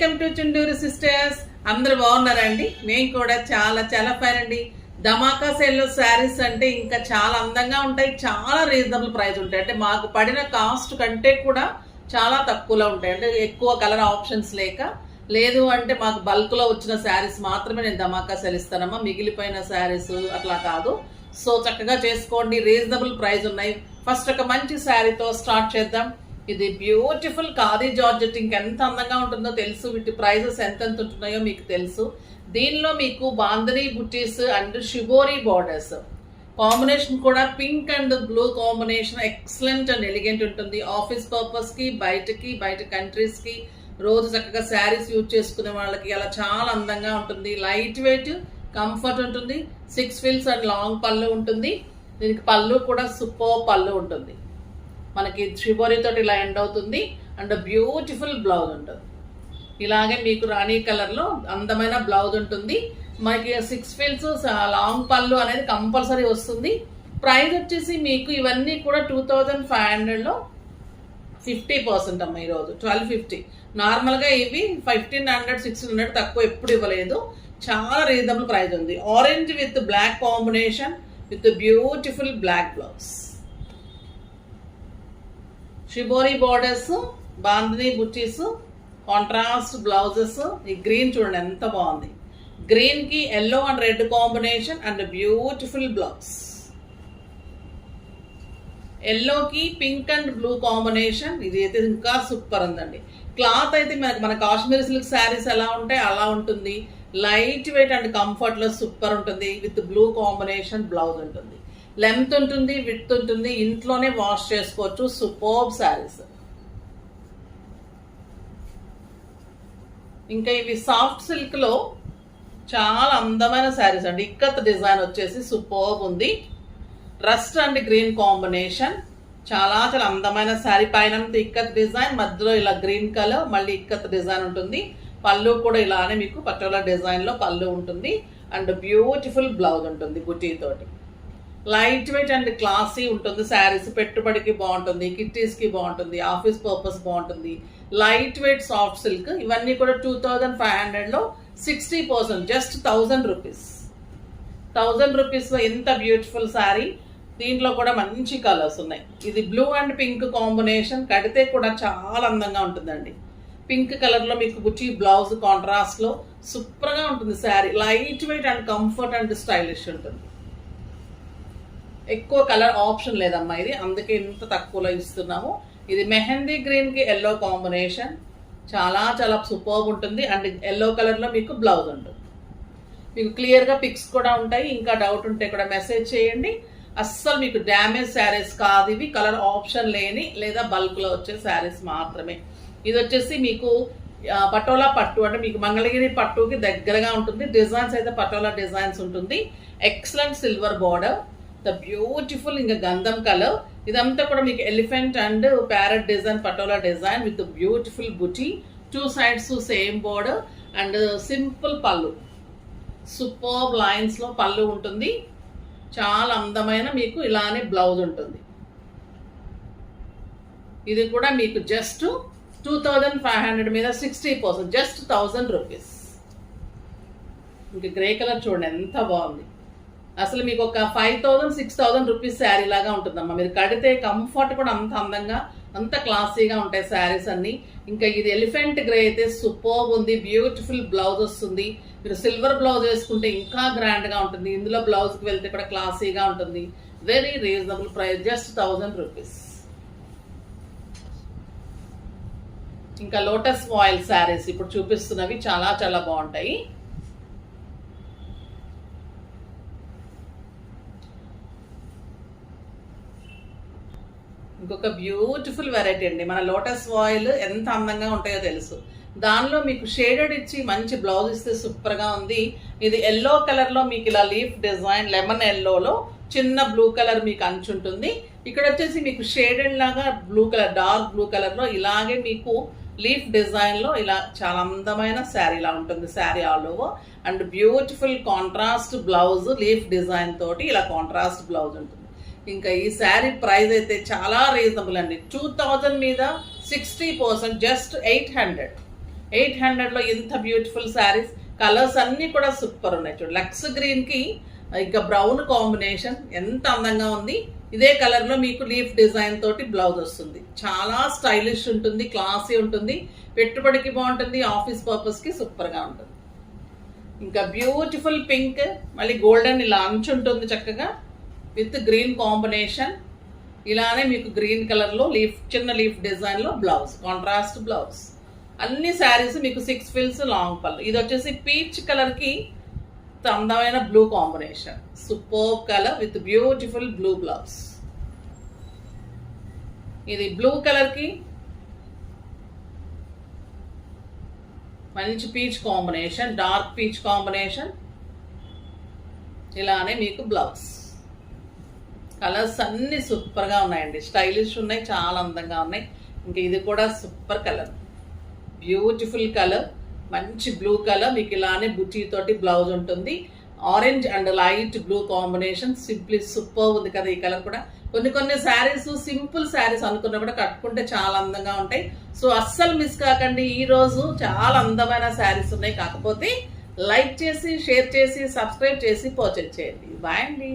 Welcome to Chunduru sisters. అందరు బాగున్నారండి? మేము కూడా చాలా చాలా ఫైన్ అండి. ధమాకా సేల్లో శారీస్ అంటే ఇంకా చాలా అందంగా ఉంటాయి, చాలా రీజనబుల్ ప్రైస్ ఉంటాయి. అంటే మాకు పడిన కాస్ట్ కంటే కూడా చాలా తక్కువలో ఉంటాయి. అంటే ఎక్కువ కలర్ ఆప్షన్స్ లేదు అంటే మాకు బల్క్లో వచ్చిన శారీస్ మాత్రమే నేను ధమాకా సేల్ ఇస్తానమ్మా. మిగిలిపోయిన శారీస్ అట్లా కాదు. సో చక్కగా చేసుకోండి, రీజనబుల్ ప్రైస్ ఉన్నాయి. ఫస్ట్ ఒక మంచి శారీతో స్టార్ట్ చేద్దాం. ఇది బ్యూటిఫుల్ ఖాదీ జార్జెట్, ఇంకెంత అందంగా ఉంటుందో తెలుసు. వీటి ప్రైజెస్ ఎంత ఉంటున్నాయో మీకు తెలుసు. దీనిలో మీకు బాందనీ బుటీస్ అండ్ షిబోరీ బార్డర్స్ కాంబినేషన్ కూడా pink and blue combination excellent and elegant ఉంటుంది. ఆఫీస్ పర్పస్ కి, బయట కంట్రీస్ కి రోజు చక్కగా శారీస్ యూజ్ చేసుకునే వాళ్ళకి అలా చాలా అందంగా ఉంటుంది. లైట్ వెయిట్, కంఫర్ట్ ఉంటుంది. 6 ఫిల్స్ అండ్ లాంగ్ పళ్ళు ఉంటుంది. దీనికి పళ్ళు కూడా సూపర్ పళ్ళు ఉంటుంది. మనకి షిబోరీ తోటి ఇలా ఎండ్ అవుతుంది అండ్ బ్యూటిఫుల్ బ్లౌజ్ ఉంటుంది. ఇలాగే మీకు రాణి కలర్లో అందమైన బ్లౌజ్ ఉంటుంది. మనకి 6 ఫిల్స్ లాంగ్ పళ్ళు అనేది కంపల్సరీ వస్తుంది. ప్రైస్ వచ్చేసి మీకు ఇవన్నీ కూడా 2500లో 50% అమ్మ. ఈరోజు 1250. నార్మల్గా ఇవి 1500, 1600 తక్కువ ఎప్పుడు ఇవ్వలేదు. చాలా రీజనబుల్ ప్రైస్ ఉంది. Orange with black combination with beautiful black blouse. Shibori borders, bandhani butis, contrast blouses. ఈ గ్రీన్ చూడండి ఎంత బాగుంది. గ్రీన్ కి yellow and red combination and beautiful blouse. ఎల్లోకి పింక్ అండ్ బ్లూ కాంబినేషన్. ఇది అయితే ఇంకా సూపర్ ఉందండి. క్లాత్ అయితే మన కాశ్మీర్ సిల్క్ శారీస్ ఎలా ఉంటాయి అలా ఉంటుంది. లైట్ వెయిట్ అండ్ కంఫర్ట్ లో సూపర్ ఉంటుంది. విత్ బ్లూ కాంబినేషన్ బ్లౌజ్ ఉంటుంది. లెంత్ ఉంటుంది, విడ్త్ ఉంటుంది. ఇంట్లోనే వాష్ చేసుకోవచ్చు. సూపర్బ్ శారీస్. ఇంకా ఇవి సాఫ్ట్ సిల్క్ లో చాలా అందమైన శారీస్ అండి. ఇక్కత్ డిజైన్ వచ్చేసి సూపర్బ్ ఉంది. Rust and green combination. చాలా చాలా అందమైన శారీ. పైన ఇక్కత్ డిజైన్, మధ్యలో ఇలా గ్రీన్ కలర్, మళ్ళీ ఇక్కత్ డిజైన్ ఉంటుంది. పళ్ళు కూడా ఇలానే మీకు పటోలా డిజైన్ లో పళ్ళు ఉంటుంది అండ్ బ్యూటిఫుల్ బ్లౌజ్ ఉంటుంది బుటీ తోటి. లైట్ వెయిట్ అండ్ క్లాసీ ఉంటుంది శారీస్. పెట్టుబడికి బాగుంటుంది, కిట్టీస్ కి బాగుంటుంది, ఆఫీస్ పర్పస్ బాగుంటుంది. Light weight soft silk. ఇవన్నీ కూడా 2500లో 60%, జస్ట్ 1000 రూపీస్. 1000 రూపీస్ లో ఎంత బ్యూటిఫుల్ శారీ. దీంట్లో కూడా మంచి కలర్స్ ఉన్నాయి. ఇది బ్లూ అండ్ పింక్ కాంబినేషన్. కడితే కూడా చాలా అందంగా ఉంటుందండి. పింక్ కలర్ లో మీకు బుటీ బ్లౌజ్ కాంట్రాస్ట్ లో సూపర్ గా ఉంటుంది sari. Light weight and comfort and stylish ఉంటుంది. ఎక్కువ కలర్ ఆప్షన్ లేదమ్మా ఇది, అందుకే ఇంత తక్కువలో ఇస్తున్నాము. ఇది మెహందీ గ్రీన్ కి ఎల్లో కాంబినేషన్. చాలా చాలా సూపర్బ్ ఉంటుంది అండ్ ఎల్లో కలర్ లో మీకు బ్లౌజ్ ఉంటుంది. మీకు క్లియర్ గా పిక్స్ కూడా ఉంటాయి. ఇంకా డౌట్ ఉంటే కూడా మెసేజ్ చేయండి. అస్సలు మీకు డ్యామేజ్ శారీస్ కాదు ఇవి. కలర్ ఆప్షన్ లేని లేదా బల్క్ లో వచ్చే శారీస్ మాత్రమే. ఇది వచ్చేసి మీకు పటోలా పట్టు, అంటే మీకు మంగళగిరి పట్టుకి దగ్గరగా ఉంటుంది. డిజైన్స్ అయితే పటోలా డిజైన్స్ ఉంటుంది. Excellent silver border, the beautiful ఇంకా గంధం కలర్. ఇదంతా కూడా మీకు elephant and parrot design, patola design with beautiful buti. 2 sides same border and simple పళ్ళు. సూపర్ లైన్స్ లో పళ్ళు ఉంటుంది. చాలా అందమైన మీకు ఇలానే బ్లౌజ్ ఉంటుంది. ఇది కూడా మీకు జస్ట్ 2500 మీద 60%, జస్ట్ 1000 రూపీస్. ఇంకా గ్రే కలర్ చూడండి ఎంత బాగుంది. అసలు మీకు ఒక 5000, 6000 రూపీస్ శారీ లాగా ఉంటుందమ్మా. మీరు కడితే కంఫర్ట్ కూడా అంత అందంగా, అంత క్లాసీగా ఉంటాయి శారీస్ అన్ని. ఇంకా ఇది ఎలిఫెంట్ గ్రే అయితే సూపర్ ఉంది. బ్యూటిఫుల్ బ్లౌజ్ వస్తుంది. మీరు సిల్వర్ బ్లౌజ్ వేసుకుంటే ఇంకా గ్రాండ్ గా ఉంటుంది. ఇందులో బ్లౌజ్ కి వెళ్తే కూడా క్లాసీగా ఉంటుంది. Very reasonable price, just 1000 rupees. ఇంకా లోటస్ ఆయిల్ శారీస్ ఇప్పుడు చూపిస్తున్నవి చాలా చాలా బాగుంటాయి. ఇంకొక బ్యూటిఫుల్ వెరైటీ అండి. మన లోటస్ ఆయిల్ ఎంత అందంగా ఉంటాయో తెలుసు. దానిలో మీకు షేడెడ్ ఇచ్చి మంచి బ్లౌజ్ ఇస్తే సూపర్ గా ఉంది. ఇది ఎల్లో కలర్ లో మీకు ఇలా లీఫ్ డిజైన్, లెమన్ ఎల్లోలో చిన్న బ్లూ కలర్ మీకు అంచుంటుంది. ఇక్కడ వచ్చేసి మీకు షేడెడ్ లాగా blue colour, dark blue colour లో ఇలాగే మీకు లీఫ్ డిజైన్ లో ఇలా చాలా అందమైన శారీ ఇలా ఉంటుంది. Sari all over and beautiful contrast blouse, leaf design తోటి ఇలా కాంట్రాస్ట్ బ్లౌజ్ ఉంటుంది. ఇంకా ఈ శారీ ప్రైస్ అయితే చాలా రీజనబుల్ అండి. 2000 మీద 60%, జస్ట్ 800. 800లో ఇంత బ్యూటిఫుల్ శారీస్. కలర్స్ అన్నీ కూడా సూపర్ ఉన్నాయి. చూడు లక్స్ గ్రీన్కి ఇంకా బ్రౌన్ కాంబినేషన్ ఎంత అందంగా ఉంది. ఇదే కలర్లో మీకు లీఫ్ డిజైన్ తోటి బ్లౌజ్ వస్తుంది. చాలా స్టైలిష్ ఉంటుంది, క్లాసీ ఉంటుంది, పెట్టుబడికి బాగుంటుంది, ఆఫీస్ పర్పస్కి సూపర్గా ఉంటుంది. ఇంకా బ్యూటిఫుల్ పింక్, మళ్ళీ గోల్డెన్ ఇలా అంచు ఉంటుంది చక్కగా విత్ గ్రీన్ కాంబినేషన్. ఇలానే మీకు గ్రీన్ కలర్లో చిన్న లీఫ్ డిజైన్లో బ్లౌజ్, కాంట్రాస్ట్ బ్లౌజ్. అన్ని శారీస్ మీకు 6 ఫిల్స్ లాంగ్ పళ్ళు. ఇది వచ్చేసి పీచ్ కలర్కి అందమైన blue combination, super colour with beautiful blue blouse. ఇది బ్లూ కలర్కి మంచి peach combination, dark peach combination. ఇలానే మీకు బ్లౌజ్. కలర్స్ అన్ని సూపర్గా ఉన్నాయండి, స్టైలిష్ ఉన్నాయి, చాలా అందంగా ఉన్నాయి. ఇంకా ఇది కూడా సూపర్ కలర్, బ్యూటిఫుల్ కలర్, మంచి బ్లూ కలర్. మీకు ఇలానే బుటీ తోటి బ్లౌజ్ ఉంటుంది. Orange and light blue combination, simply super ఉంది కదా ఈ కలర్ కూడా. కొన్ని శారీస్ సింపుల్ శారీస్ అనుకున్నా కూడా కట్టుకుంటే చాలా అందంగా ఉంటాయి. సో అస్సలు మిస్ కాకండి. ఈ రోజు చాలా అందమైన శారీస్ ఉన్నాయి. కాకపోతే లైక్ చేసి, షేర్ చేసి, సబ్స్క్రైబ్ చేసి పర్చేజ్ చేయండి. బాయ్ అండి.